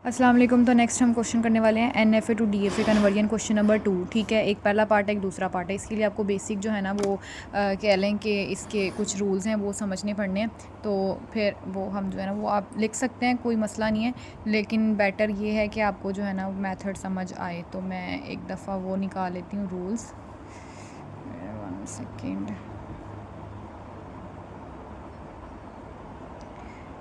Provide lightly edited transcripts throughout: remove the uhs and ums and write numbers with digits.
अस्सलाम वालेकुम। तो नेक्स्ट हम क्वेश्चन करने वाले हैं NFA to DFA conversion question number 2। ठीक है, एक पहला पार्ट है, एक दूसरा पार्ट है। इसके लिए आपको बेसिक जो है ना वो कह लें कि इसके कुछ रूल्स हैं वो समझने पड़ने हैं। तो फिर वो हम जो है ना वो आप लिख सकते हैं, कोई मसला नहीं है, लेकिन बेटर ये है कि आपको जो है ना मेथड समझ आए। तो मैं एक दफ़ा वो निकाल लेती हूँ रूल्स। 1 second,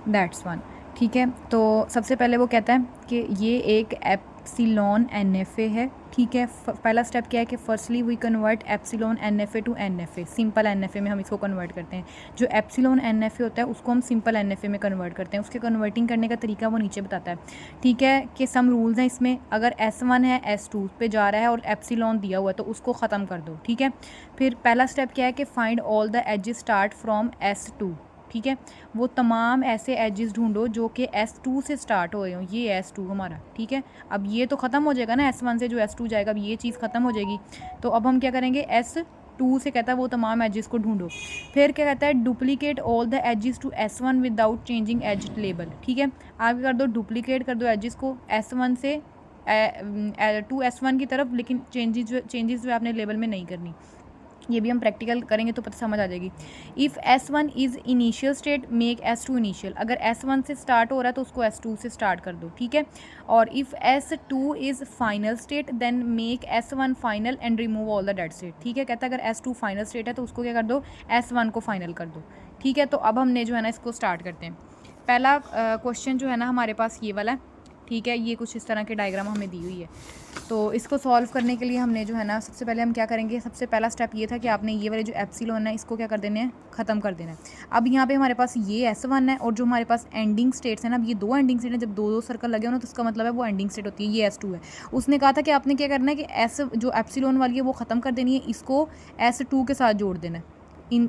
that's one. ठीक है, तो सबसे पहले वो कहता है कि ये एक एप्सिलॉन NFA है। ठीक है, पहला स्टेप क्या है कि firstly we convert epsilon NFA to NFA। Simple NFA में हम इसको कन्वर्ट करते हैं। जो एप्सिलॉन NFA होता है उसको हम सिंपल NFA में कन्वर्ट करते हैं। उसके कन्वर्टिंग करने का तरीका वो नीचे बताता है। ठीक है, कि सम रूल्स हैं इसमें। अगर S1 है S2 पे जा रहा है और एप्सिलॉन दिया हुआ है तो उसको ख़त्म कर दो। ठीक है, फिर पहला स्टेप क्या है कि find all the edges start from S2। ठीक है, वो तमाम ऐसे एजेस ढूंढो जो कि S2 से स्टार्ट हो रहे हों। ये S2 हमारा। ठीक है, अब ये तो ख़त्म हो जाएगा ना, S1 से जो S2 जाएगा, अब ये चीज़ ख़त्म हो जाएगी। तो अब हम क्या करेंगे, S2 से कहता है वो तमाम एजेस को ढूंढो। फिर क्या कहता है, duplicate all the edges to S1 without changing edge label. ठीक है, आप कर दो, डुप्लीकेट कर दो एजेस को S1 से टू S1 की तरफ, लेकिन चेंजेस जो आपने लेबल में नहीं करनी। ये भी हम प्रैक्टिकल करेंगे तो पता समझ आ जाएगी। If S1 is initial state make S2 initial. अगर S1 से स्टार्ट हो रहा है तो उसको S2 से स्टार्ट कर दो। ठीक है, और if S2 is final state then make S1 final and remove all the dead state. ठीक है, कहता है अगर S2 फाइनल स्टेट है तो उसको क्या कर दो, S1 को फाइनल कर दो। ठीक है, तो अब हमने जो है ना इसको स्टार्ट करते हैं। पहला क्वेश्चन जो है ना हमारे पास ये वाला है। ठीक है, ये कुछ इस तरह के डायग्राम हमें दी हुई है। तो इसको सॉल्व करने के लिए हमने जो है ना सबसे पहले हम क्या करेंगे, सबसे पहला स्टेप ये था कि आपने ये वाले जो एप्सिलॉन है इसको क्या कर देने हैं, ख़त्म कर देना है। अब यहाँ पे हमारे पास ये S1 है और जो हमारे पास एंडिंग स्टेट्स हैं ना, अब ये दो एंडिंग स्टेट हैं। जब दो दो सर्कल लगे हो ना तो उसका मतलब है वो एंडिंग स्टेट होती है। ये S2 है। उसने कहा था कि आपने क्या करना है कि जो एप्सिलॉन वाली है वो ख़त्म कर देनी है, इसको S2 के साथ जोड़ देना है,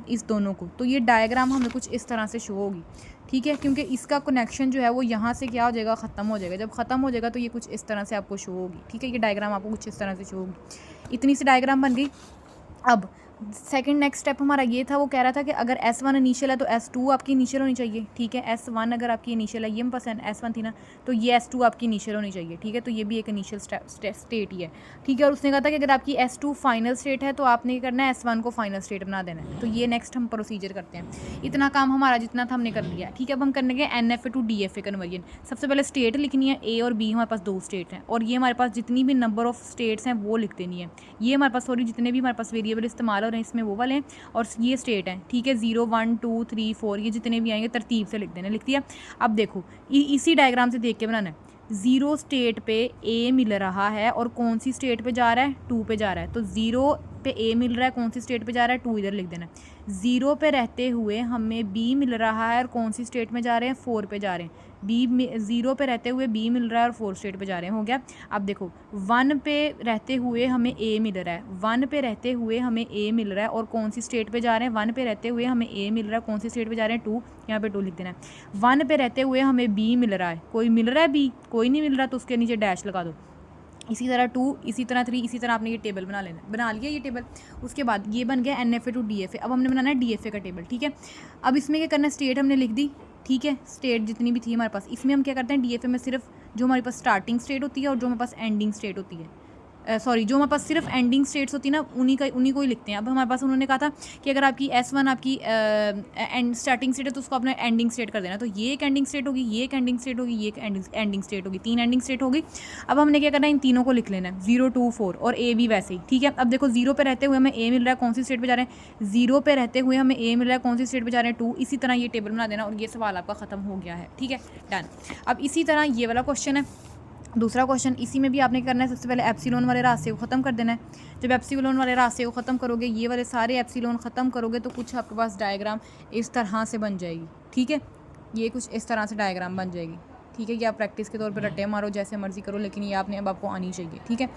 इस दोनों को। तो ये डायग्राम हमें कुछ इस तरह से शो होगी। ठीक है, क्योंकि इसका कनेक्शन जो है वो यहाँ से क्या हो जाएगा, ख़त्म हो जाएगा। जब ख़त्म हो जाएगा तो ये कुछ इस तरह से आपको शो होगी। ठीक है, ये डायग्राम आपको कुछ इस तरह से शो होगी। इतनी सी डायग्राम बन गई। अब सेकंड नेक्स्ट स्टेप हमारा ये था, वो कह रहा था कि अगर S1 इनिशियल है तो S2 आपकी इनिशियल होनी चाहिए। ठीक है, S1 अगर आपकी इनिशियल है, ये मेरे पास S1 थी ना, तो ये S2 आपकी इनिशियल होनी चाहिए। ठीक है, तो ये भी एक इनिशियल स्टेट ही है। ठीक है, और उसने कहा था कि अगर आपकी S2 फाइनल स्टेट है तो आपने क्या करना है, S1 को फाइनल स्टेट बना देना है। तो ये नेक्स्ट हम प्रोसीजर करते हैं। इतना काम हमारा जितना था हमने कर लिया। ठीक है, अब हम करने के NFA टू DFA कन्वर्जन। सबसे पहले स्टेट लिखनी है, A और B हमारे पास दो स्टेट हैं, और ये हमारे पास जितनी भी नंबर ऑफ स्टेट्स हैं वो लिख देनी है। ये हमारे पास सॉरी जितने भी हमारे पास वेरिएबल इस्तेमाल हो रहे हैं इसमें वो वाले हैं, और ये स्टेट है। ठीक है, 0 1 2 3 4 ये जितने भी आएंगे तरतीब से लिख देना। लिख दिया। अब देखो इसी डायग्राम से देख के बनाना है। 0 स्टेट पे A मिल रहा है और कौन सी स्टेट पे जा रहा है, 2 पे जा रहा है। तो 0 पे A मिल रहा है, कौन सी स्टेट पे जा रहा है, 2 इधर लिख देना है। 0 पे रहते हुए हमें B मिल रहा है और कौन सी स्टेट में जा रहे हैं, 4 पे जा रहे हैं। 0 पे रहते हुए B मिल रहा है और 4 स्टेट पे जा रहे हैं। हो गया। अब देखो 1 पे रहते हुए हमें A मिल रहा है, 1 पे रहते हुए हमें A मिल रहा है और कौन सी स्टेट पे जा रहे हैं, 1 पे रहते हुए हमें A मिल रहा है, कौन सी स्टेट पे जा रहे हैं, 2। यहाँ पे 2 लिख देना है। 1 पे रहते हुए हमें B मिल रहा है, कोई मिल रहा है B, कोई नहीं मिल रहा तो उसके नीचे डैश लगा दो। इसी तरह 2, इसी तरह 3, इसी तरह आपने ये टेबल बना लेना। बना लिया ये टेबल। उसके बाद ये बन गया NFA टू DFA। अब हमने बनाना है DFA का टेबल। ठीक है, अब इसमें क्या करना है, स्टेट हमने लिख दी। ठीक है, स्टेट जितनी भी थी हमारे पास, इसमें हम क्या करते हैं, DFA में सिर्फ जो हमारे पास स्टार्टिंग स्टेट होती है और जो हमारे पास एंडिंग स्टेट होती है, सॉरी जो हमारे पास सिर्फ एंडिंग स्टेट्स होती है ना, उन्हीं को ही लिखते हैं। अब हमारे पास उन्होंने कहा था कि अगर आपकी S1 आपकी एंड स्टार्टिंग स्टेट है तो उसको अपने एंडिंग स्टेट कर देना। तो ये एक एंडिंग स्टेट होगी, ये एक एंडिंग स्टेट होगी, ये एक एंडिंग स्टेट होगी, 3 एंडिंग स्टेट होगी। अब हमने क्या करना है, इन तीनों को लिख लेना है, 0 2 4 और A भी वैसे ही। ठीक है, अब देखो 0 पे रहते हुए हमें A मिल रहा है, कौन सी स्टेट पे जा रहे हैं, 0 पे रहते हुए हमें A मिल रहा है, कौन सी स्टेट पे जा रहे हैं, 2। इसी तरह ये टेबल बना देना और ये सवाल आपका ख़त्म हो गया है। ठीक है, डन। अब इसी तरह ये वाला क्वेश्चन है, दूसरा क्वेश्चन। इसी में भी आपने करना है, सबसे पहले एप्सिलॉन वाले रास्ते को ख़त्म कर देना है। जब एप्सिलॉन वाले रास्ते को ख़त्म करोगे, ये वाले सारे एप्सिलॉन ख़त्म करोगे तो कुछ आपके पास डायग्राम इस तरह से बन जाएगी। ठीक है, ये कुछ इस तरह से डायग्राम बन जाएगी। ठीक है, ये आप प्रैक्टिस के तौर पर रट्टे मारो, जैसे मर्जी करो, लेकिन ये आपने अब आपको आनी चाहिए। ठीक है,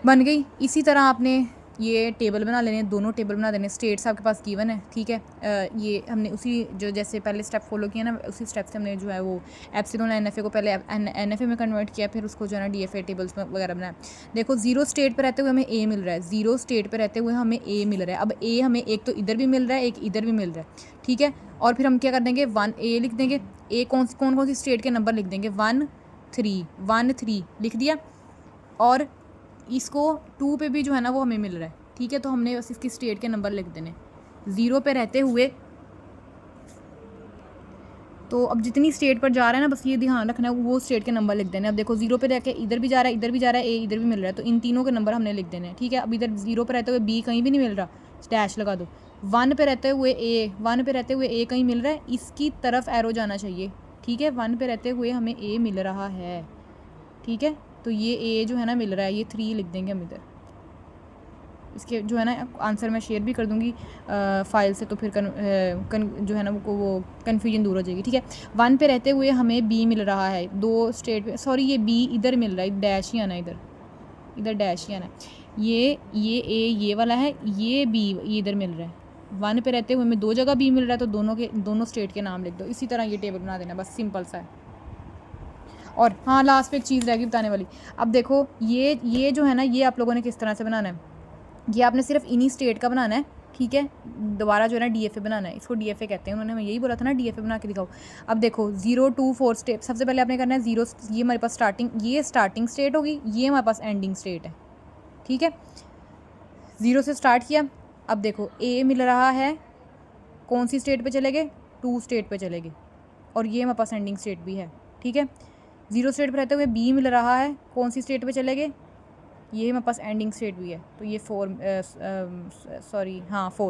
बन गई। इसी तरह आपने ये टेबल बना लेने, दोनों टेबल बना देने। स्टेट्स आपके पास गिवन है। ठीक है, ये हमने उसी जो जैसे पहले स्टेप फॉलो किया ना, उसी स्टेप से हमने जो है वो एप्सिलॉन NFA को पहले NFA में कन्वर्ट किया, फिर उसको जो है ना DFA टेबल्स वगैरह बनाया। देखो 0 स्टेट पे रहते हुए हमें A मिल रहा है, 0 स्टेट पे रहते हुए हमें A मिल रहा है। अब A हमें एक तो इधर भी मिल रहा है, एक इधर भी मिल रहा है। ठीक है, और फिर हम क्या कर देंगे, 1 A लिख देंगे। A कौन सी स्टेट के नंबर लिख देंगे, 1 3, 1 3 लिख दिया। और इसको 2 पे भी जो है ना वो हमें मिल रहा है, ठीक है। तो हमने बस इसकी स्टेट के नंबर लिख देने 0 पे रहते हुए। तो अब जितनी स्टेट पर जा रहा है ना, बस ये ध्यान रखना है वो स्टेट के नंबर लिख देने। अब देखो 0 पे रह के इधर भी जा रहा है, इधर भी जा रहा है, ए इधर भी मिल रहा है, तो इन तीनों के नंबर हमने लिख देने हैं, ठीक है। अब इधर 0 पे रहते हुए बी कहीं भी नहीं मिल रहा, डैश लगा दो। 1 पे रहते हुए ए, 1 पे रहते हुए ए कहीं मिल रहा है, इसकी तरफ एरो जाना चाहिए, ठीक है। 1 पे रहते हुए हमें ए मिल रहा है, ठीक है। तो ये ए जो है ना मिल रहा है, ये 3 लिख देंगे हम इधर। इसके जो है ना आंसर मैं शेयर भी कर दूंगी फाइल से, तो फिर जो है ना वो कन्फ्यूजन दूर हो जाएगी, ठीक है। 1 पे रहते हुए हमें बी मिल रहा है, 2 स्टेट पे, सॉरी ये बी इधर मिल रहा है, डैश ही आना इधर डैश ही आना। ये ए ये वाला है, ये बी ये इधर मिल रहा है। 1 पे रहते हुए हमें 2 जगह बी मिल रहा है, तो दोनों स्टेट के नाम लिख दो। इसी तरह ये टेबल बना देना, बस सिंपल सा है। और हाँ, लास्ट पे एक चीज़ रहेगी बताने वाली। अब देखो ये जो है ना, ये आप लोगों ने किस तरह से बनाना है, ये आपने सिर्फ इन्हीं स्टेट का बनाना है, ठीक है। दोबारा जो है ना डीएफए बनाना है, इसको डीएफए कहते हैं, उन्होंने हमें यही बोला था ना डीएफए बना के दिखाओ। अब देखो 0 2 4 स्टेप, सबसे पहले आपने करना है 0, ये हमारे पास स्टार्टिंग स्टेट होगी, ये हमारे पास एंडिंग स्टेट है, ठीक है। 0 से स्टार्ट किया। अब देखो ए मिल रहा है, कौन सी स्टेट पे चले गए, 2 स्टेट पे चले गए, और ये हमारे पास एंडिंग स्टेट भी है, ठीक है। 0 स्टेट पे रहते हुए बी मिल रहा है, कौन सी स्टेट पे चले गए, ये हमारे पास एंडिंग स्टेट भी है, तो ये 4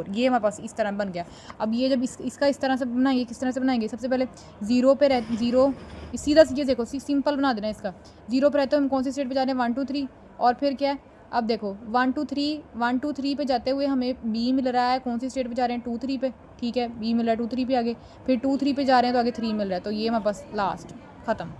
ये हमारे पास इस तरह बन गया। अब ये जब इसका इस तरह से बनाएंगे, किस तरह से बनाएंगे, सबसे पहले 0 पे रह 0 सीधा ये देखो सिंपल बना देना इसका। 0 पे रहते हैं हम कौन सी स्टेट पे जा रहे हैं, 1 2 3, और फिर क्या है, अब देखो 1 2 3 पे जाते हुए हमें बी मिल रहा है, कौन सी स्टेट पे जा रहे हैं, 2 3 पे, ठीक है। बी मिल रहा है 2 3 पे आगे, फिर 2 3 पे जा रहे हैं तो आगे 3 मिल रहा है, तो ये हमारे पास लास्ट ख़त्म।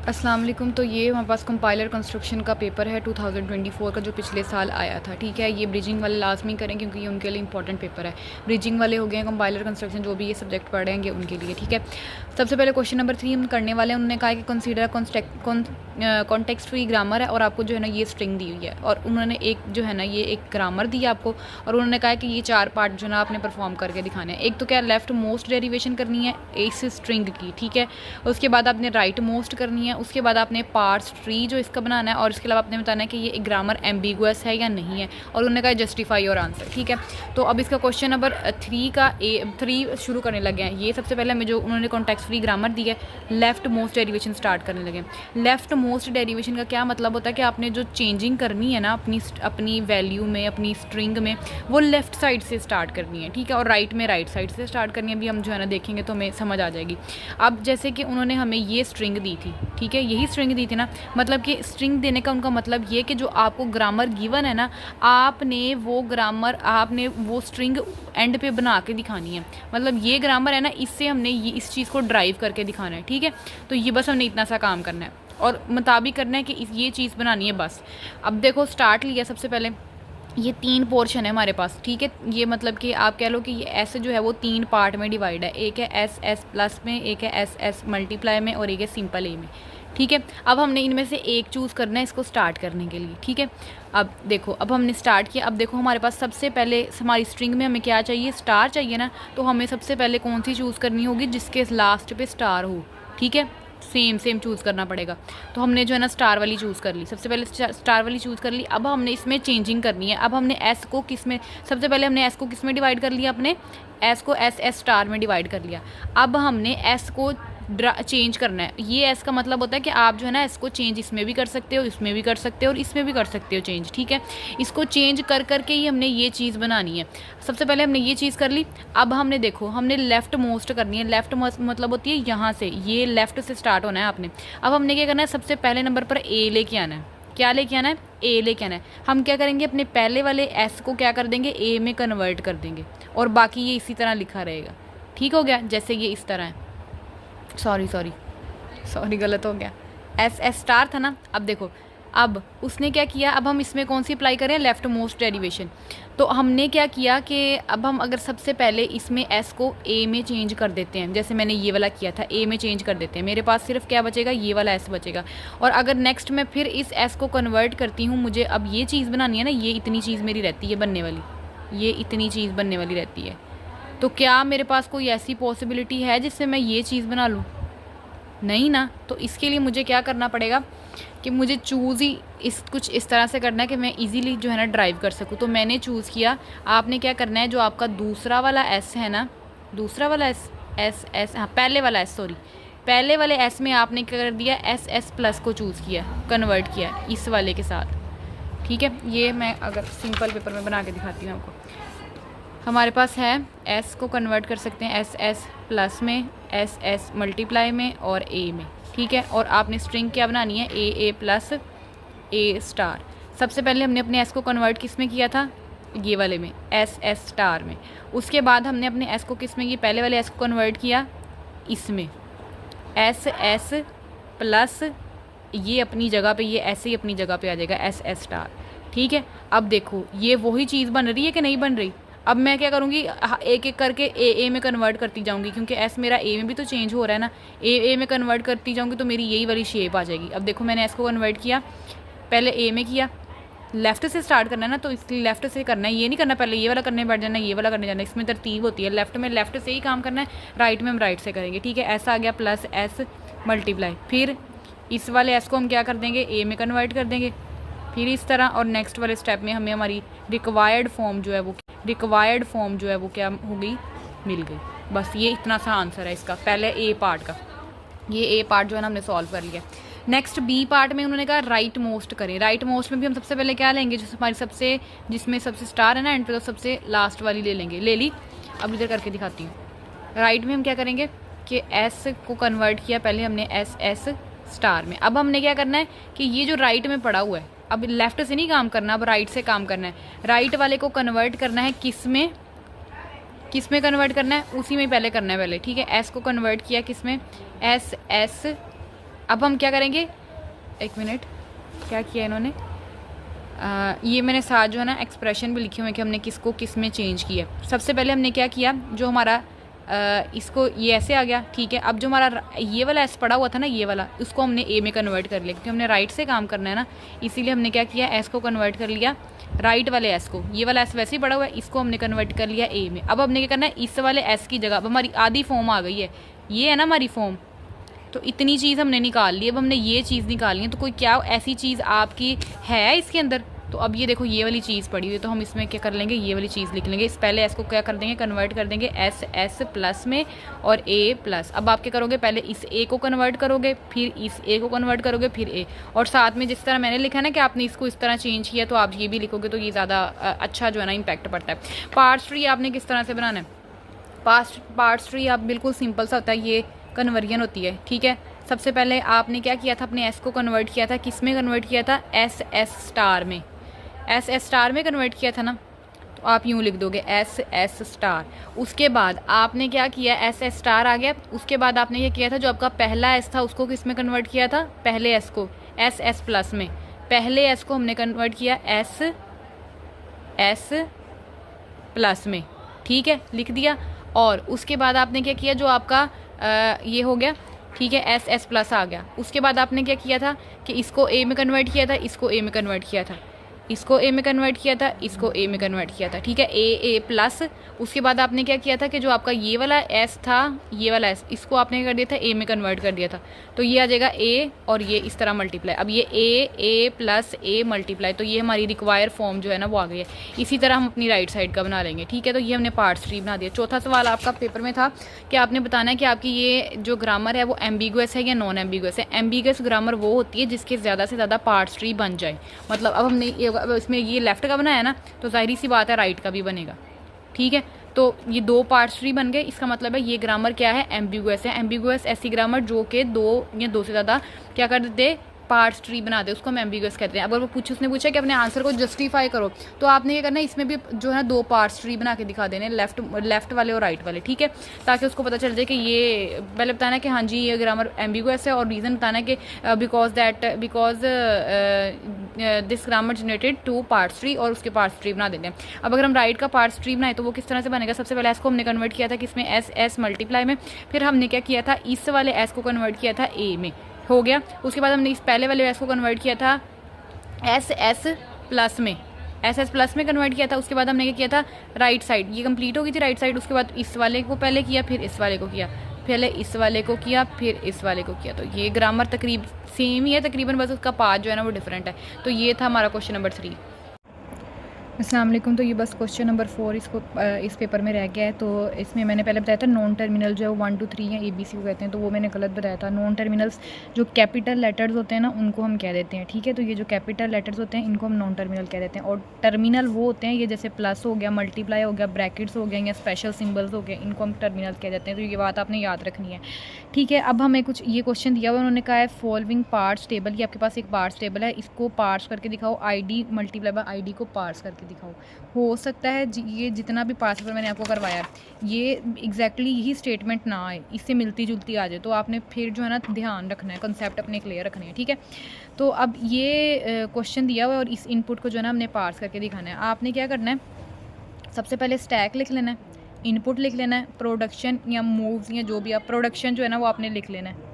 अस्सलाम वालेकुम। तो ये हमारे पास कंपाइलर कंस्ट्रक्शन का पेपर है 2024 का, जो पिछले साल आया था, ठीक है। ये ब्रिजिंग वाले लाजमी करें क्योंकि ये उनके लिए इंपॉर्टेंट पेपर है। ब्रिजिंग वाले हो गए हैं, कंपाइलर कंस्ट्रक्शन जो भी ये सब्जेक्ट पढ़ेंगे उनके लिए, ठीक है। सबसे पहले क्वेश्चन नंबर 3 हम करने वाले हैं। उन्होंने कहा कि कंसीडर कॉन्टेक्स्ट फ्री ग्रामर है, और आपको जो है ना ये स्ट्रिंग दी हुई है, और उन्होंने एक जो है ना ये एक ग्रामर दिया आपको, और उन्होंने कहा कि ये 4 पार्ट जो है ना आपने परफॉर्म करके दिखाने हैं। एक तो क्या लेफ्ट मोस्ट डेरिवेशन करनी है इस स्ट्रिंग की, ठीक है। उसके बाद आपने राइट मोस्ट करनी है, उसके बाद आपने पार्ट्स ट्री जो इसका बनाना है, और इसके अलावा आपने बताना है कि ये ग्रामर एम्बिगुअस है या नहीं है, और उन्होंने कहा जस्टिफाई योर आंसर, ठीक है। तो अब इसका क्वेश्चन नंबर 3 शुरू करने लगे हैं। ये सबसे पहले हमें जो उन्होंने कॉन्टेक्स्ट फ्री ग्रामर दी है, लेफ्ट मोस्ट डेरिवेशन स्टार्ट करने लगे हैं। लेफ्ट मोस्ट डेरिवेशन का क्या मतलब होता है कि आपने जो चेंजिंग करनी है ना अपनी वैल्यू में, अपनी स्ट्रिंग में, वो लेफ्ट साइड से स्टार्ट करनी है, ठीक है, और राइट में राइट साइड से स्टार्ट करनी है। अभी हम जो है ना देखेंगे तो हमें समझ आ जाएगी। अब जैसे कि उन्होंने हमें ये स्ट्रिंग दी थी, ठीक है, यही स्ट्रिंग दी थी ना, मतलब कि स्ट्रिंग देने का उनका मतलब ये कि जो आपको ग्रामर गिवन है ना, आपने वो स्ट्रिंग एंड पे बना के दिखानी है। मतलब ये ग्रामर है ना, इससे हमने इस चीज़ को ड्राइव करके दिखाना है, ठीक है। तो ये बस हमने इतना सा काम करना है और मुताबिक करना है कि ये चीज़ बनानी है बस। अब देखो स्टार्ट लिया, सबसे पहले ये 3 पोर्शन है हमारे पास, ठीक है। ये मतलब कि आप कह लो कि ये ऐसे जो है वो 3 पार्ट में डिवाइड है। एक है एस एस प्लस में, एक है एस एस मल्टीप्लाई में, और एक है सिंपल ए में, ठीक है। अब हमने इनमें से एक चूज़ करना है इसको स्टार्ट करने के लिए, ठीक है। अब देखो, अब हमने स्टार्ट किया। अब देखो हमारे पास सबसे पहले हमारी स्ट्रिंग में हमें क्या चाहिए, स्टार चाहिए ना, तो हमें सबसे पहले कौन सी चूज़ करनी होगी, जिसके लास्ट पे स्टार हो, ठीक है। सेम चूज़ करना पड़ेगा। तो हमने जो है ना स्टार वाली चूज़ कर ली, सबसे पहले स्टार वाली चूज़ कर ली। अब हमने इसमें चेंजिंग करनी है। अब हमने एस को किस में, सबसे पहले हमने एस को किस में डिवाइड कर लिया, अपने एस को एस स्टार में डिवाइड कर लिया। अब हमने एस को चेंज करना है। ये एस का मतलब होता है कि आप जो है ना इसको चेंज इसमें भी कर सकते हो, इसमें भी कर सकते हो, और इसमें भी कर सकते हो चेंज, ठीक है। इसको चेंज कर करके ही हमने ये चीज़ बनानी है। सबसे पहले हमने ये चीज़ कर ली। अब हमने देखो हमने लेफ़्ट मोस्ट करनी है। लेफ़्ट मतलब होती है यहाँ से, ये लेफ़्ट से स्टार्ट होना है आपने। अब हमने क्या करना है, सबसे पहले नंबर पर ए लेके आना है। क्या लेके आना है, ए लेके आना है। हम क्या करेंगे, अपने पहले वाले एस को क्या कर देंगे, ए में कन्वर्ट कर देंगे, और बाकी ये इसी तरह लिखा रहेगा, ठीक हो गया। जैसे ये इस तरह है, सॉरी गलत हो गया, एस स्टार था ना। अब देखो, अब उसने क्या किया, अब हम इसमें कौन सी अप्लाई करें, लेफ्ट मोस्ट डेरिवेशन। तो हमने क्या किया कि अब हम अगर सबसे पहले इसमें एस को ए में चेंज कर देते हैं, जैसे मैंने ये वाला किया था, ए में चेंज कर देते हैं, मेरे पास सिर्फ क्या बचेगा, ये वाला एस बचेगा। और अगर नेक्स्ट मैं फिर इस एस को कन्वर्ट करती हूँ, मुझे अब ये चीज़ बनानी है ना, ये इतनी चीज़ मेरी रहती है बनने वाली, ये इतनी चीज़ बनने वाली रहती है। तो क्या मेरे पास कोई ऐसी पॉसिबिलिटी है जिससे मैं ये चीज़ बना लूँ, नहीं ना, तो इसके लिए मुझे क्या करना पड़ेगा कि मुझे चूज़ ही कुछ इस तरह से करना है कि मैं इजीली जो है ना ड्राइव कर सकूँ। तो मैंने चूज़ किया, आपने क्या करना है, जो आपका दूसरा वाला एस है ना, दूसरा वाला एस हाँ पहले वाला एस, सॉरी पहले वाले एस में आपने क्या कर दिया, एस प्लस को चूज़ किया, कन्वर्ट किया इस वाले के साथ। ठीक है, ये मैं अगर सिंपल पेपर में बना के दिखाती हूँ आपको। हमारे पास है एस को कन्वर्ट कर सकते हैं एस प्लस में, एस मल्टीप्लाई में और ए में। ठीक है, और आपने स्ट्रिंग क्या बनानी है, ए प्लस ए स्टार। सबसे पहले हमने अपने एस को कन्वर्ट किस में किया था, ये वाले में, एस स्टार में। उसके बाद हमने अपने एस को किस में, ये पहले वाले एस को कन्वर्ट किया इसमें, एस प्लस ये अपनी जगह पे, ये ऐसे ही अपनी जगह पे आ जाएगा एस स्टार। ठीक है, अब देखो ये वही चीज़ बन रही है कि नहीं बन रही। अब मैं क्या करूँगी, एक एक करके ए में कन्वर्ट करती जाऊँगी, क्योंकि एस मेरा ए में भी तो चेंज हो रहा है ना। ए में कन्वर्ट करती जाऊँगी तो मेरी यही वाली शेप आ जाएगी। अब देखो मैंने एस को कन्वर्ट किया, पहले ए में किया, लेफ़्ट से स्टार्ट करना है ना, तो इसलिए लेफ़्ट से करना है, ये नहीं करना पहले ये वाला करने बैठ जाना, ये वाला करने जाना। इसमें तरतीब होती है, लेफ़्ट में लेफ़्ट से ही काम करना है, राइट में हम राइट से करेंगे। ठीक है, ऐसा आ गया प्लस एस मल्टीप्लाई, फिर इस वाले एस को हम क्या कर देंगे, ए में कन्वर्ट कर देंगे, फिर इस तरह। और नेक्स्ट वाले स्टेप में हमें हमारी रिक्वायर्ड फॉर्म जो है वो क्या हो गई, मिल गई। बस ये इतना सा आंसर है इसका, पहले ए पार्ट का। ये ए पार्ट जो है ना हमने सॉल्व कर लिया। नेक्स्ट बी पार्ट में उन्होंने कहा राइट मोस्ट करें। राइट मोस्ट में भी हम सबसे पहले क्या लेंगे, जो हमारी जिसमें सबसे स्टार है ना एंड पे, तो सबसे लास्ट वाली ले लेंगे, ले ली। अब इधर करके दिखाती हूँ। राइट में हम क्या करेंगे कि एस को कन्वर्ट किया पहले हमने एस स्टार में। अब हमने क्या करना है कि ये जो राइट में पड़ा हुआ है, अब लेफ़्ट से नहीं काम करना, अब राइट से काम करना है। राइट वाले को कन्वर्ट करना है किस में कन्वर्ट करना है, उसी में पहले करना है पहले। ठीक है, एस को कन्वर्ट किया किस में, एस। अब हम क्या करेंगे, एक मिनट, क्या किया इन्होंने, ये मैंने साथ जो है ना एक्सप्रेशन भी लिखे हुए हैं कि हमने किसको किस में चेंज किया। सबसे पहले हमने क्या किया, जो हमारा इसको ये ऐसे आ गया। ठीक है, अब जो हमारा ये वाला एस पड़ा हुआ था ना, ये वाला, उसको हमने ए में कन्वर्ट कर लिया, क्योंकि हमने राइट से काम करना है ना, इसीलिए हमने क्या किया, एस को कन्वर्ट कर लिया राइट वाले एस को। ये वाला एस वैसे ही पड़ा हुआ है, इसको हमने कन्वर्ट कर लिया ए में। अब हमने क्या करना है, इस वाले एस की जगह, अब हमारी आधी फॉर्म आ गई है, ये है ना हमारी फॉर्म, तो इतनी चीज़ हमने निकाल ली। अब हमने ये चीज़ निकालनी है, तो कोई क्या ऐसी चीज़ आपकी है इसके अंदर, तो अब ये देखो ये वाली चीज़ पड़ी हुई है, तो हम इसमें क्या कर लेंगे, ये वाली चीज़ लिख लेंगे। इस पहले एस को क्या कर देंगे, कन्वर्ट कर देंगे एस प्लस में और ए प्लस। अब आप क्या करोगे, पहले इस ए को कन्वर्ट करोगे, फिर इस ए को कन्वर्ट करोगे, फिर ए, और साथ में जिस तरह मैंने लिखा है ना कि आपने इसको इस तरह चेंज किया, तो आप ये भी लिखोगे तो ये ज़्यादा अच्छा जो है ना इम्पैक्ट पड़ता है। पार्ट्स ट्री आपने किस तरह से बनाना है, पार्ट्स ट्री आप बिल्कुल सिंपल सा होता है, ये कन्वर्जन होती है। ठीक है, सबसे पहले आपने क्या किया था, अपने एस को कन्वर्ट किया था, किस में कन्वर्ट किया था, एस स्टार में, एस स्टार में कन्वर्ट किया था ना, तो आप यूँ लिख दोगे एस स्टार। उसके बाद आपने क्या किया, एस स्टार आ गया। उसके बाद आपने क्या किया था, जो आपका पहला एस था उसको किस में कन्वर्ट किया था, पहले एस को एस प्लस में, पहले एस को हमने कन्वर्ट किया एस प्लस में। ठीक है, लिख दिया। और उसके बाद आपने क्या किया, जो आपका ये हो गया, ठीक है, एस प्लस आ गया। उसके बाद आपने क्या किया था कि इसको ए में कन्वर्ट किया था, इसको ए में कन्वर्ट किया था, इसको ए में कन्वर्ट किया था, इसको ए में कन्वर्ट किया था। ठीक है, ए प्लस। उसके बाद आपने क्या किया था कि जो आपका ये वाला एस था, ये वाला एस, इसको आपने कर दिया था ए में कन्वर्ट कर दिया था, तो ये आ जाएगा ए और ये इस तरह मल्टीप्लाई। अब ये ए प्लस ए मल्टीप्लाई, तो ये हमारी रिक्वायर फॉर्म जो है ना वो आ गई है। इसी तरह हम अपनी राइट साइड का बना लेंगे। ठीक है, तो ये हमने पार्ट्स ट्री बना दिया। चौथा सवाल आपका पेपर में था कि आपने बताना है कि आपकी ये जो ग्रामर है वो एम्बिगुअस है या नॉन एम्बिगुअस है। एम्बिगुअस ग्रामर वो होती है जिसके ज़्यादा से ज़्यादा पार्ट्स ट्री बन जाए। मतलब अब हमने इसमें ये लेफ़्ट का बनाया ना, तो जाहिर सी बात है राइट का भी बनेगा। ठीक है, तो ये दो पार्ट्स ट्री बन गए, इसका मतलब है ये ग्रामर क्या है, एम्बिगुअस है। एम्बिगुअस ऐसी ग्रामर जो कि दो या दो से ज़्यादा क्या कर देते, पार्ट्स ट्री बना दे, उसको हम एम्बिगुअस कहते हैं। अगर वो उसने पूछा कि अपने आंसर को जस्टिफाई करो, तो आपने क्या करना है, इसमें भी जो है दो पार्ट्स ट्री बना के दिखा देने, लेफ्ट वाले और राइट वाले। ठीक है, ताकि उसको पता चल जाए कि ये पहले बताना है कि हाँ जी ये ग्रामर एम्बिगुअस है, और रीज़न बताना है कि because this grammar generated two parts tree, और उसके पार्ट्स ट्री बना देते हैं। अब अगर हम राइट का पार्ट्स ट्री बनाए तो वो किस तरह से बनेगा, सबसे पहले एस को हमने कन्वर्ट किया था किसमें, एस मल्टीप्लाई में। फिर हमने क्या किया था, इस वाले एस को कन्वर्ट किया था ए में, हो गया। उसके बाद हमने इस पहले वाले एस को कन्वर्ट किया था एस प्लस में, एस प्लस में कन्वर्ट किया था। उसके बाद हमने क्या किया था, राइट साइड, ये कंप्लीट हो गई थी राइट साइड। उसके बाद इस वाले को पहले किया, फिर इस वाले को किया, पहले इस वाले को किया फिर इस वाले को किया, तो ये ग्रामर तकरीब सेम ही है तकरीबन, बस उसका पार्ट जो है ना वो डिफरेंट है। तो ये था हमारा क्वेश्चन नंबर 3। अस्सलाम वालेकुम। तो ये बस क्वेश्चन नंबर 4 इसको इस पेपर में रह गया है। तो इसमें मैंने पहले बताया था नॉन टर्मिनल जो है 1 2 3 या ABC को कहते हैं, तो वो मैंने गलत बताया था। नॉन टर्मिनल्स जो कैपिटल लेटर्स होते हैं ना उनको हम कह देते हैं, ठीक है। तो ये जो कैपिटल लेटर्स होते हैं इनको हम नॉन टर्मिनल कह देते हैं, और टर्मिनल वो होते हैं ये जैसे प्लस हो गया, मल्टीप्लाई हो गया, ब्रैकेट्स हो गए या स्पेशल सिम्बल्स हो गए, इनको हम टर्मिनल कह देते हैं। तो ये बात आपने याद रखनी है, ठीक है। अब हमें कुछ ये क्वेश्चन दिया हुआ, उन्होंने कहा है फॉलोइंग पार्ट्स टेबल, ये आपके पास एक पार्ट्स टेबल है, इसको पार्ट्स करके दिखाओ, ID मल्टीप्लाई बाय ID को पार्ट्स करके दिखाओ। हो सकता है ये जितना भी पार्ट्स पेपर मैंने आपको करवाया ये एग्जैक्टली यही स्टेटमेंट ना आए, इससे मिलती जुलती आ जाए, तो आपने फिर जो है ना ध्यान रखना है, कंसेप्ट अपने क्लियर रखने हैं, ठीक है। तो अब ये क्वेश्चन दिया हुआ है और इस इनपुट को जो है ना हमने पार्ट्स करके दिखाना है। आपने क्या करना है, सबसे पहले स्टैक लिख लेना है, इनपुट लिख लेना है, प्रोडक्शन या मूव्स या जो भी आप प्रोडक्शन जो है ना वो आपने लिख लेना है,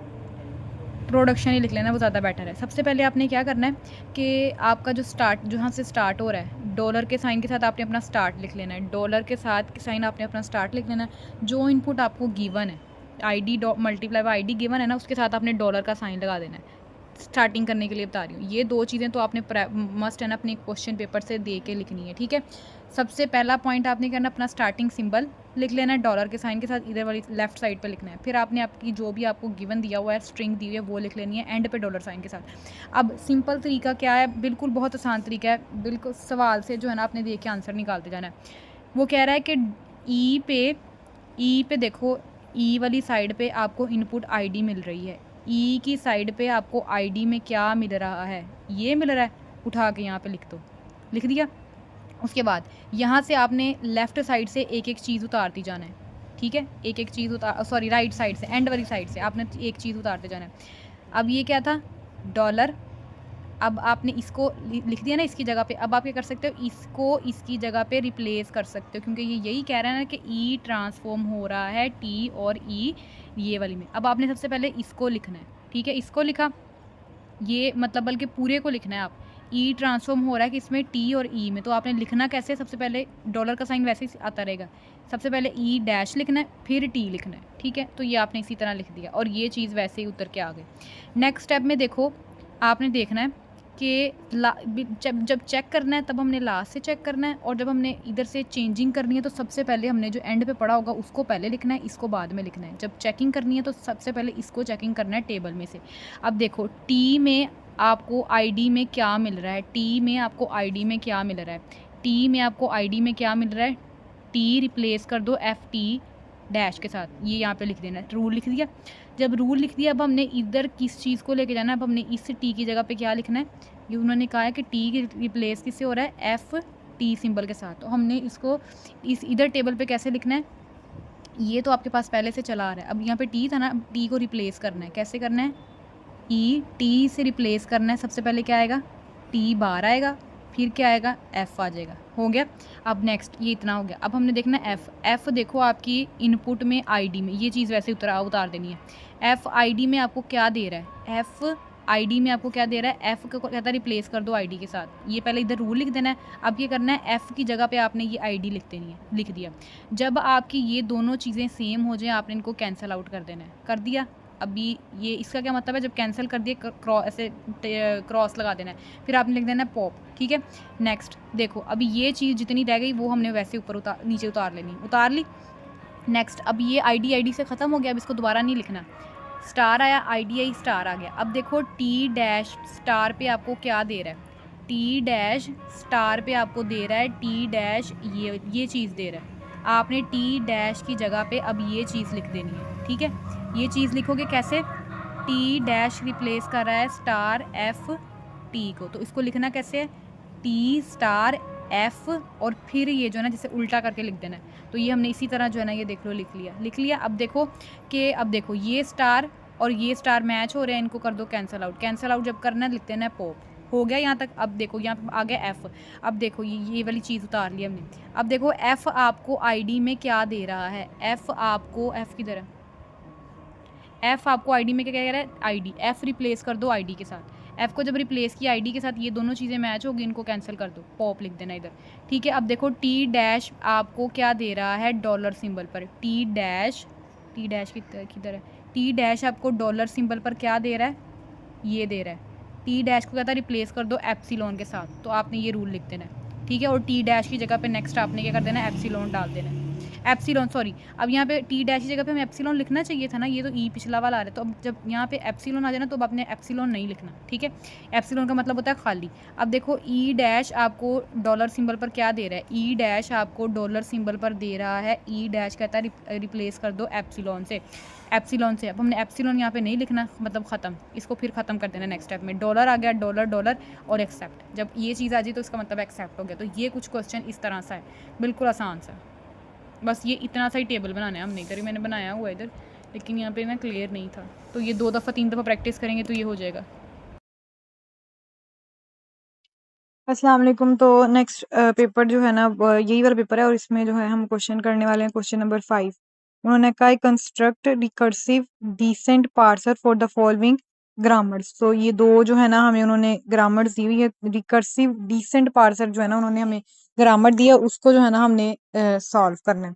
प्रोडक्शन ही लिख लेना, वो ज़्यादा बेटर है। सबसे पहले आपने क्या करना है कि आपका जो स्टार्ट जहाँ से स्टार्ट हो रहा है डॉलर के साइन के साथ आपने अपना स्टार्ट लिख लेना है, डॉलर के साथ साइन आपने अपना स्टार्ट लिख लेना है। जो इनपुट आपको गिवन है ID multiply by ID given है ना, उसके साथ आपने डॉलर का साइन लगा देना है। स्टार्टिंग करने के लिए बता रही हूँ, ये 2 चीज़ें तो आपने मस्ट है ना अपने क्वेश्चन पेपर से दे के लिखनी है, ठीक है। सबसे पहला पॉइंट आपने करना अपना स्टार्टिंग सिंबल लिख लेना है डॉलर के साइन के साथ, इधर वाली लेफ्ट साइड पे लिखना है। फिर आपने आपकी जो भी आपको गिवन दिया हुआ है स्ट्रिंग दी हुई है वो लिख लेनी है एंड पे डॉलर साइन के साथ। अब सिंपल तरीका क्या है, बिल्कुल बहुत आसान तरीका है, बिल्कुल सवाल से जो है ना आपने देख के आंसर निकालते जाना है। वो कह रहा है कि ई पे देखो, ई वाली साइड पे आपको इनपुट ID मिल रही है, ई की साइड पे आपको ID में क्या मिल रहा है, ये मिल रहा है, उठा के यहाँ पे लिख दो, लिख दिया। उसके बाद यहाँ से आपने लेफ़्ट साइड से एक एक चीज़ उतारती जाना है, ठीक है। एक एक चीज़ सॉरी राइट साइड से एंड वाली साइड से आपने एक चीज़ उतारते जाना है। अब ये क्या था, डॉलर, अब आपने इसको लिख दिया ना इसकी जगह पे। अब आप क्या कर सकते हो, इसको इसकी जगह पे रिप्लेस कर सकते हो, क्योंकि ये यही कह रहा है ना कि E ट्रांसफॉर्म हो रहा है T और E ये वाली में। अब आपने सबसे पहले इसको लिखना है, ठीक है। इसको लिखा, ये मतलब बल्कि पूरे को लिखना है। आप E ट्रांसफॉर्म हो रहा है कि इसमें T और E में, तो आपने लिखना कैसे, सबसे पहले डॉलर का साइन वैसे ही आता रहेगा, सबसे पहले E डैश लिखना है फिर T लिखना है, ठीक है। तो ये आपने इसी तरह लिख दिया और ये चीज़ वैसे ही उतर के आ गई। नेक्स्ट स्टेप में देखो, आपने देखना है कि जब चेक करना है तब हमने लास्ट से चेक करना है, और जब हमने इधर से चेंजिंग करनी है तो सबसे पहले हमने जो एंड पे पड़ा होगा उसको पहले लिखना है, इसको बाद में लिखना है। जब चेकिंग करनी है तो सबसे पहले इसको चेकिंग करना है टेबल में से। अब देखो T में आपको ID में क्या मिल रहा है, T में आपको ID में क्या मिल रहा है, T में आपको ID में क्या मिल रहा है, T रिप्लेस कर दो FT डैश के साथ, ये यहाँ पे लिख देना है, रूल लिख दिया। जब रूल लिख दिया अब हमने इधर किस चीज़ को लेके जाना है, अब हमने इस T की जगह पे क्या लिखना है, ये उन्होंने कहा है कि T रिप्लेस किससे हो रहा है, FT सिंबल के साथ। तो हमने इसको इस इधर टेबल पे कैसे लिखना है, ये तो आपके पास पहले से चला आ रहा है। अब यहाँ पे T था ना, अब T को रिप्लेस करना है, कैसे करना है, T से रिप्लेस करना है। सबसे पहले क्या आएगा, T बार आएगा, फिर क्या आएगा, F आ जाएगा, हो गया। अब नेक्स्ट ये इतना हो गया। अब हमने देखना है F देखो आपकी इनपुट में ID में, ये चीज़ वैसे उतार देनी है। F ID में आपको क्या दे रहा है, F ID में आपको क्या दे रहा है, F को कहता है रिप्लेस कर दो ID के साथ। ये पहले इधर रूल लिख देना है। अब ये करना है F की जगह पे आपने ये ID लिख देनी है, लिख दिया। जब आपकी ये दोनों चीज़ें सेम हो जाए आपने इनको कैंसिल आउट कर देना है, कर दिया। अभी ये इसका क्या मतलब है, जब कैंसिल कर दिए ऐसे क्रॉस लगा देना है, फिर आपने लिख देना है पॉप, ठीक है। नेक्स्ट देखो, अभी ये चीज़ जितनी रह गई वो हमने वैसे ऊपर नीचे उतार लेनी, उतार ली। नेक्स्ट अब ये ID से ख़त्म हो गया, अब इसको दोबारा नहीं लिखना, स्टार आया, IDI स्टार आ गया। अब देखो T डैश स्टार पे आपको क्या दे रहा है, T डैश स्टार पे आपको दे रहा है T डैश ये चीज़ दे रहा है। आपने T डैश की जगह पे अब ये चीज़ लिख देनी है, ठीक है। ये चीज़ लिखोगे कैसे, T डैश रिप्लेस कर रहा है स्टार FT को, तो इसको लिखना कैसे है, T स्टार F और फिर ये जो है ना जैसे उल्टा करके लिख देना है। तो ये हमने इसी तरह जो है ना ये देख लो लिख लिया। अब देखो ये स्टार और ये स्टार मैच हो रहे हैं, इनको कर दो कैंसिल आउट जब करना है लिख देना है पॉप, हो गया यहाँ तक। अब देखो यहाँ पे आ गया F। अब देखो ये वाली चीज़ उतार ली हमने। अब देखो F आपको ID में क्या दे रहा है, F आपको F की तरह F आपको ID में क्या कह रहा है, ID, F रिप्लेस कर दो ID के साथ। F को जब रिप्लेस किया ID के साथ, ये दोनों चीज़ें मैच होगी, इनको कैंसिल कर दो, पॉप लिख देना इधर, ठीक है। अब देखो T डैश आपको क्या दे रहा है, डॉलर सिंबल पर T डैश टी डैश किधर है, टी डैश आपको डॉलर सिंबल पर क्या दे रहा है, ये दे रहा है। टी डैश को कहता है रिप्लेस कर दो एप्सिलॉन के साथ, तो आपने ये रूल लिख देना है, ठीक है। और टी डैश की जगह पे नेक्स्ट आपने क्या कर देना है, एप्सिलॉन डाल देना है। एप्सिलॉन सॉरी, अब यहाँ पे टी डैश की जगह पे हमें एप्सिलॉन लिखना चाहिए था ना, ये तो ई पिछला वाला आ रहा है, तो अब जब यहाँ पे एप्सिलॉन आ जाए ना तो अब आपने एप्सिलॉन नहीं लिखना, ठीक है। एप्सिलॉन का मतलब होता है खाली। अब देखो ई डैश आपको डॉलर सिंबल पर क्या दे रहा है, ई डैश आपको डॉलर सिंबल पर दे रहा है, ई डैश कहता है रिप्लेस कर दो एप्सिलॉन से, एप्सिलॉन से। अब हमने एप्सिलॉन यहाँ पे नहीं लिखना, मतलब ख़त्म, इसको फिर ख़त्म कर देना नेक्स्ट स्टेप में। डॉलर आ गया, डॉलर डॉलर और एक्सेप्ट, जब ये चीज़ आ जाए तो इसका मतलब एक्सेप्ट हो गया। तो ये कुछ क्वेश्चन इस तरह सा है, बिल्कुल आसान सा। बस ये इतना सा ही टेबल बनाना है हमने, इधर ही मैंने बनाया हुआ इधर, लेकिन यहाँ पे ना क्लियर नहीं था, तो ये 2 दफ़ा 3 दफ़ा प्रैक्टिस करेंगे तो ये हो जाएगा। अस्सलाम वालेकुम। तो नेक्स्ट पेपर जो है ना यही वाला पेपर है, और इसमें जो है हम क्वेश्चन करने वाले हैं क्वेश्चन नंबर 5। उन्होंने कहा construct recursive descent parser for the following grammars. तो ये दो जो है ना हमें उन्होंने ग्रामर्स दी हुई है। रिकर्सिव डिसेंट पार्सर जो है ना उन्होंने हमें ग्रामर दिया, उसको जो है ना हमने सॉल्व करना है,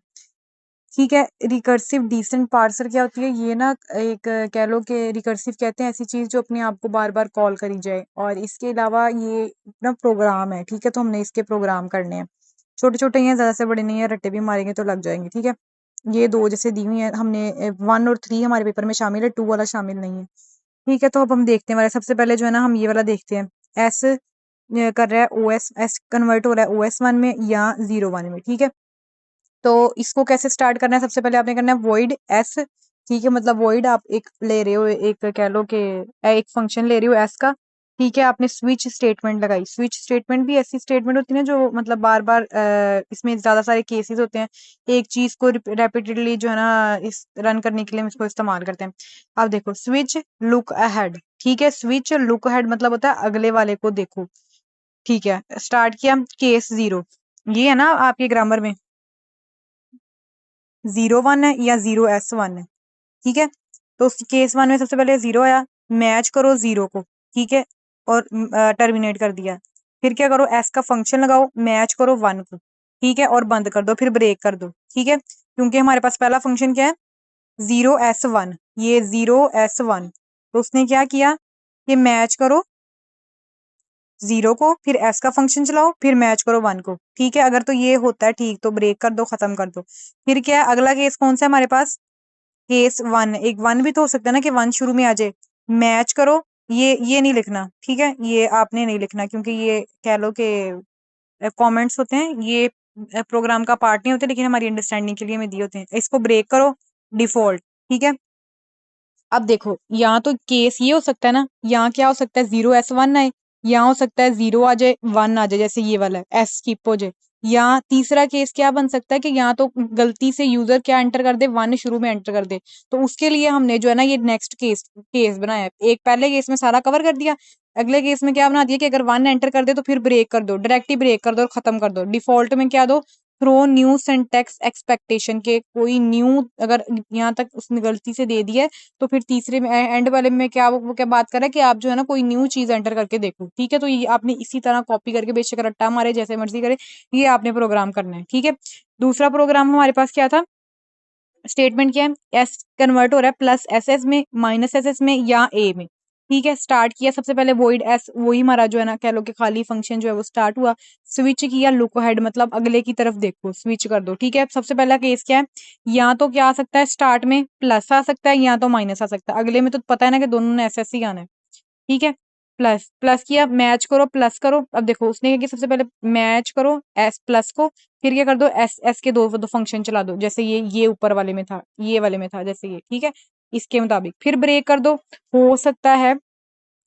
ठीक है। रिकर्सिव डिसेंट पार्सर क्या होती है, ये ना एक कह लो कि रिकर्सिव कहते हैं ऐसी चीज जो अपने आप को बार बार कॉल करी जाए, और इसके अलावा ये ना प्रोग्राम है, ठीक है। तो हमने इसके प्रोग्राम करने हैं, छोटे छोटे ही हैं, ज्यादा से बड़े नहीं है, रट्टे भी मारेंगे तो लग जाएंगे, ठीक है। ये दो जैसे दी हुई है, हमने 1 और 3 हमारे पेपर में शामिल है, 2 वाला शामिल नहीं है, ठीक है। तो अब हम देखते हैं वाला, सबसे पहले जो है ना हम ये वाला देखते हैं। एस कर रहा है ओ एस, एस कन्वर्ट हो रहा है OS1 में या 01 में, ठीक है। तो इसको कैसे स्टार्ट करना है, सबसे पहले आपने करना है वॉइड एस, ठीक है। मतलब वॉइड आप एक ले रहे हो, एक कह लो कि एक फंक्शन ले रहे हो एस का, ठीक है। आपने स्विच स्टेटमेंट लगाई। स्विच स्टेटमेंट भी ऐसी स्टेटमेंट होती है ना जो मतलब बार बार इसमें ज्यादा सारे केसेस होते हैं, एक चीज को रेपिटेडली जो है ना इस रन करने के लिए हम इसको इस्तेमाल करते हैं। अब देखो स्विच लुक अहेड, ठीक है। स्विच लुक अहेड मतलब होता है अगले वाले को देखो, ठीक है। स्टार्ट किया केस 0, ये है ना आपके ग्रामर में 01 है या 0S1 है, ठीक है। तो केस 1 में सबसे पहले 0 आया, मैच करो 0 को, ठीक है, और टर्मिनेट कर दिया। फिर क्या करो, एस का फंक्शन लगाओ, मैच करो 1 को, ठीक है, और बंद कर दो, फिर ब्रेक कर दो, ठीक है। क्योंकि हमारे पास पहला फंक्शन क्या है 0S1, ये 0S1, तो उसने क्या किया कि मैच करो 0 को, फिर एस का फंक्शन चलाओ, फिर मैच करो 1 को, ठीक है। अगर तो ये होता है ठीक, तो ब्रेक कर दो, खत्म कर दो। फिर क्या है अगला केस कौन सा है हमारे पास, केस 1। एक 1 भी तो हो सकता है ना कि 1 शुरू में आ जाए, मैच करो, ये नहीं लिखना, ठीक है, ये आपने नहीं लिखना, क्योंकि ये कह लो कि कमेंट्स होते हैं, ये प्रोग्राम का पार्ट नहीं होते, लेकिन हमारी अंडरस्टैंडिंग के लिए हमें दिए होते हैं। इसको ब्रेक करो, डिफॉल्ट, ठीक है। अब देखो यहाँ तो केस ये हो सकता है ना, यहाँ क्या हो सकता है 0S1 आए, यहाँ हो सकता है 0 आ जाए 1 आ जाए, जैसे ये वाला है एस स्किप हो जाए। यहाँ तीसरा केस क्या बन सकता है कि यहाँ तो गलती से यूजर क्या एंटर कर दे, 1 शुरू में एंटर कर दे, तो उसके लिए हमने जो है ना ये नेक्स्ट केस केस बनाया है। एक पहले केस में सारा कवर कर दिया, अगले केस में क्या बना दिया कि अगर 1 एंटर कर दे तो फिर ब्रेक कर दो, डायरेक्ट ही ब्रेक कर दो और खत्म कर दो। डिफॉल्ट में क्या दो, थ्रो न्यू सिंटैक्स एक्सपेक्टेशन के, कोई न्यू अगर यहाँ तक उसने गलती से दे दिया है तो फिर तीसरे में एंड वाले में क्या वो क्या बात कर रहा है कि आप जो है ना कोई न्यू चीज एंटर करके देखो, ठीक है। तो ये आपने इसी तरह कॉपी करके बेशक रट्टा मारे जैसे मर्जी करे, ये आपने प्रोग्राम करना है, ठीक है। दूसरा प्रोग्राम हमारे पास क्या था, स्टेटमेंट क्या है, एस कन्वर्ट हो रहा है प्लस एस एस में, माइनस एस एस में या ए में, ठीक है। स्टार्ट किया सबसे पहले वॉइड एस, वही हमारा जो है ना कह लो कि खाली फंक्शन जो है वो स्टार्ट हुआ। स्विच किया लुक हेड, मतलब अगले की तरफ देखो, स्विच कर दो, ठीक है। सबसे पहला केस क्या है, या तो क्या आ सकता है स्टार्ट में प्लस आ सकता है या तो माइनस आ सकता है, अगले में तो पता है ना कि दोनों ने एस एस ही आना है, ठीक है। प्लस प्लस किया, मैच करो प्लस करो। अब देखो उसने क्या किया, सबसे पहले मैच करो एस प्लस को, फिर क्या कर दो एस एस के दो फंक्शन चला दो, जैसे ये ऊपर वाले में था, ये वाले में था, जैसे ये, ठीक है, इसके मुताबिक फिर ब्रेक कर दो। हो सकता है,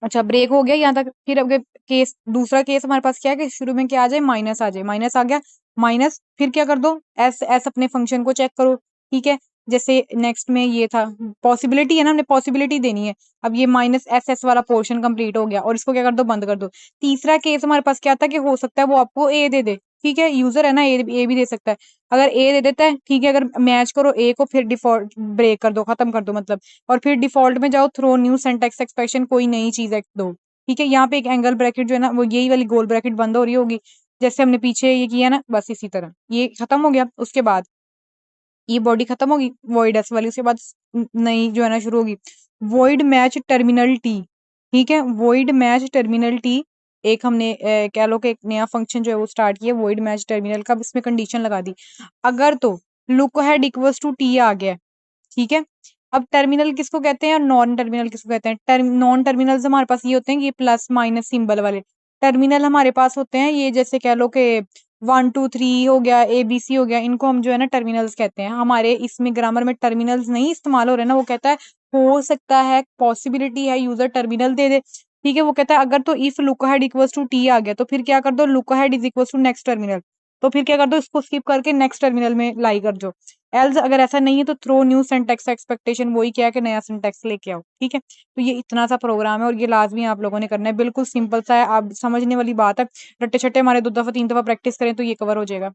अच्छा ब्रेक हो गया यहाँ तक, फिर अब केस दूसरा केस हमारे पास क्या है कि शुरू में क्या आ जाए, माइनस आ जाए, माइनस आ गया, माइनस फिर क्या कर दो एस एस अपने फंक्शन को चेक करो, ठीक है। जैसे नेक्स्ट में ये था, पॉसिबिलिटी है ना, हमने पॉसिबिलिटी देनी है। अब ये माइनस एस एस वाला पोर्शन कंप्लीट हो गया, और इसको क्या कर दो, बंद कर दो। तीसरा केस हमारे पास क्या था कि हो सकता है वो आपको ए दे दे, ठीक है, यूजर है ना, ए भी दे सकता है। अगर ए दे देता है, ठीक है, अगर मैच करो ए को, फिर डिफॉल्ट ब्रेक कर दो, खत्म कर दो मतलब, और फिर डिफॉल्ट में जाओ, थ्रो न्यू सिंटैक्स एक्सप्रेशन, कोई नई चीज है दो, ठीक है। यहाँ पे एक एंगल ब्रैकेट जो है ना वो यही वाली गोल ब्रैकेट बंद हो रही होगी, जैसे हमने पीछे ये किया ना, बस इसी तरह ये खत्म हो गया। उसके बाद ये बॉडी खत्म होगी वॉइड एस वाली, उसके बाद नई जो है ना शुरू होगी वॉइड मैच टर्मिनल टी। ठीक है, वॉइड मैच टर्मिनल टी एक हमने कह लो कि एक नया फंक्शन जो है वो स्टार्ट किया वॉइड मैच टर्मिनल का। अब इसमें कंडीशन लगा दी, अगर तो look head equals to T आ गया, ठीक है। अब टर्मिनल किसको कहते हैं और नॉन टर्मिनल किसको कहते हैं? नॉन टर्मिनल्स हमारे पास ये होते हैं कि ये प्लस माइनस सिंबल वाले। टर्मिनल हमारे पास होते हैं ये जैसे कह लो कि 1 2 3 हो गया, ABC हो गया, इनको हम जो है ना टर्मिनल्स कहते हैं। हमारे इसमें ग्रामर में टर्मिनल्स नहीं इस्तेमाल हो रहे ना, वो कहता है हो सकता है, पॉसिबिलिटी है यूजर टर्मिनल दे दे। ठीक है, वो कहता है अगर तो if look head equals to T आ गया तो फिर क्या कर दो, look head is equals to next terminal, तो फिर क्या कर दो, इसको स्किप करके नेक्स्ट टर्मिनल में लाई कर दो। एल्स अगर ऐसा नहीं है तो थ्रो न्यू सिंटैक्स एक्सपेक्टेशन, वही क्या है कि नया सिंटैक्स लेके आओ। ठीक है, तो ये इतना सा प्रोग्राम है और ये लाजमी आप लोगों ने करना है, बिल्कुल सिंपल सा है, आप समझने वाली बात है। रट्टे छट्टे हमारे 2 दफा 3 दफा प्रैक्टिस करें तो ये कवर हो जाएगा।